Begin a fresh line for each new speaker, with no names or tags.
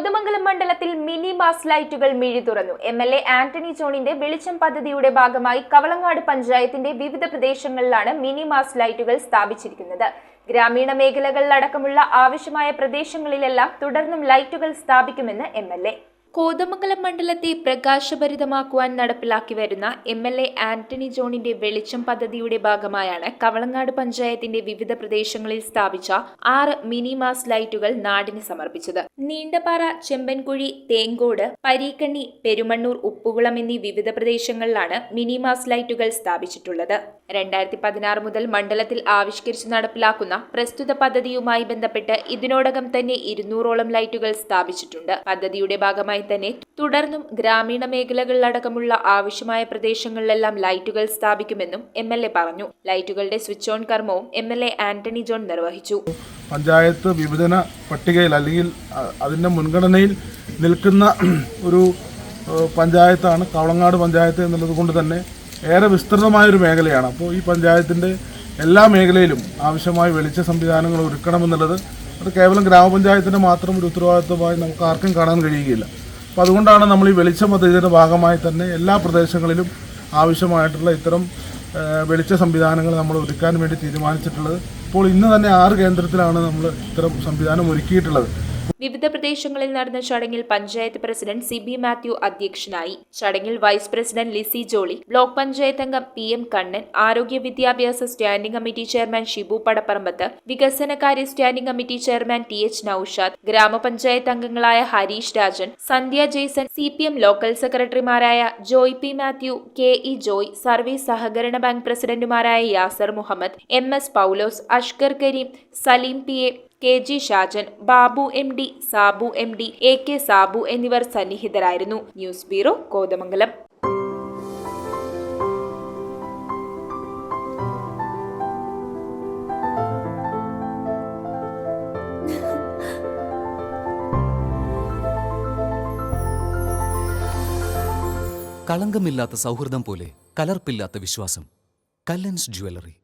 കോതമംഗലം മണ്ഡലത്തിൽ mini mass ലൈറ്റുകൾ മിഴി തുറന്നു. എംഎൽഎ ആന്റണി ജോണിന്റെ വെളിച്ചം പദ്ധതിയുടെ ഭാഗമായി കവളങ്ങാട് പഞ്ചായത്തിന്റെ വിവിധ പ്രദേശങ്ങളിലാണ് മിനി മാസ് ലൈറ്റുകൾ സ്ഥാപിച്ചിരിക്കുന്നത്. ഗ്രാമീണ മേഖലകളിലടക്കമുള്ള ആവശ്യമായ പ്രദേശങ്ങളിലെല്ലാം തുടർന്നും ലൈറ്റുകൾ സ്ഥാപിക്കുമെന്ന് എംഎൽഎ. കോതമംഗലം മണ്ഡലത്തെ പ്രകാശഭരിതമാക്കുവാൻ നടപ്പിലാക്കി വരുന്ന എംഎൽഎ ആന്റണി ജോണിന്റെ വെളിച്ചം പദ്ധതിയുടെ ഭാഗമായാണ് കവളങ്ങാട് പഞ്ചായത്തിന്റെ വിവിധ പ്രദേശങ്ങളിൽ സ്ഥാപിച്ച 6 മിനി മാസ് ലൈറ്റുകൾ നാടിന് സമർപ്പിച്ചത്. നീണ്ടപാറ, ചെമ്പൻകുഴി, തേങ്കോട്, പരീക്കണ്ണി, പെരുമണ്ണൂർ, ഉപ്പുകുളം എന്നീ വിവിധ പ്രദേശങ്ങളിലാണ് മിനി മാസ് ലൈറ്റുകൾ സ്ഥാപിച്ചിട്ടുള്ളത്. 2016 മുതൽ മണ്ഡലത്തിൽ ആവിഷ്കരിച്ച് നടപ്പിലാക്കുന്ന പ്രസ്തുത പദ്ധതിയുമായി ബന്ധപ്പെട്ട് ഇതിനോടകം തന്നെ 200ഓളം ലൈറ്റുകൾ സ്ഥാപിച്ചിട്ടുണ്ട്. പദ്ധതിയുടെ ഭാഗമായി തന്നെ തുടർന്നും ഗ്രാമീണ മേഖലകളിലടക്കമുള്ള ആവശ്യമായ പ്രദേശങ്ങളിലെല്ലാം ലൈറ്റുകൾ സ്ഥാപിക്കുമെന്നും എംഎൽഎ പറഞ്ഞു. ലൈറ്റുകളുടെ സ്വിച്ച് ഓൺ കർമ്മവും എംഎൽഎ ആന്റണി ജോൺ നിർവഹിച്ചു.
പഞ്ചായത്ത് വിഭജന പട്ടികയിൽ അല്ലെങ്കിൽ അതിന്റെ മുൻഗണനയിൽ നിൽക്കുന്ന ഒരു പഞ്ചായത്താണ് കവളങ്ങാട് പഞ്ചായത്ത് എന്നുള്ളത് കൊണ്ട് തന്നെ ഏറെ വിസ്തൃതമായൊരു മേഖലയാണ്. അപ്പോൾ ഈ പഞ്ചായത്തിൻ്റെ എല്ലാ മേഖലയിലും ആവശ്യമായ വെളിച്ച സംവിധാനങ്ങൾ ഒരുക്കണമെന്നുള്ളത് അത് കേവലം ഗ്രാമപഞ്ചായത്തിൻ്റെ മാത്രം ഒരു ഉത്തരവാദിത്വമായി നമുക്ക് ആർക്കും കാണാൻ കഴിയുകയില്ല. അപ്പോൾ അതുകൊണ്ടാണ് നമ്മൾ ഈ വെളിച്ചം പദ്ധതിയുടെ ഭാഗമായി തന്നെ എല്ലാ പ്രദേശങ്ങളിലും ആവശ്യമായിട്ടുള്ള ഇത്തരം വെളിച്ച സംവിധാനങ്ങൾ നമ്മൾ ഒരുക്കാൻ വേണ്ടി തീരുമാനിച്ചിട്ടുള്ളത്. ഇപ്പോൾ ഇന്ന് തന്നെ 6 കേന്ദ്രത്തിലാണ് നമ്മൾ ഇത്തരം സംവിധാനം ഒരുക്കിയിട്ടുള്ളത്.
വിവിധ പ്രദേശങ്ങളിൽ നടന്ന ചടങ്ങിൽ പഞ്ചായത്ത് പ്രസിഡന്റ് സിബി മാത്യു അധ്യക്ഷനായി. ചടങ്ങിൽ vice president Lissy Jolly, block panchayat അംഗം PM കണ്ണൻ, ആരോഗ്യ വിദ്യാഭ്യാസ standing committee chairman Shibu Padapparambath, വികസനകാര്യ standing committee chairman TH Noushad, ഗ്രാമപഞ്ചായത്ത് അംഗങ്ങളായ ഹരീഷ് രാജൻ, സന്ധ്യ ജെയ്സൺ, CPM ലോക്കൽ സെക്രട്ടറിമാരായ Joy P Mathew, KE Joy, service സഹകരണ ബാങ്ക് പ്രസിഡന്റുമാരായ യാസർ മുഹമ്മദ്, MS പൗലോസ്, Ashkar Kareem, Saleem PA, KG Shajan, Babu MD, Sabu MD, AK Sabu എന്നിവർ സന്നിഹിതരായിരുന്നു. News bureau, Kothamangalam.
കളങ്കമില്ലാത്ത സൗഹൃദം പോലെ കലർപ്പില്ലാത്ത വിശ്വാസം. കല്ലൻസ് ജ്വല്ലറി.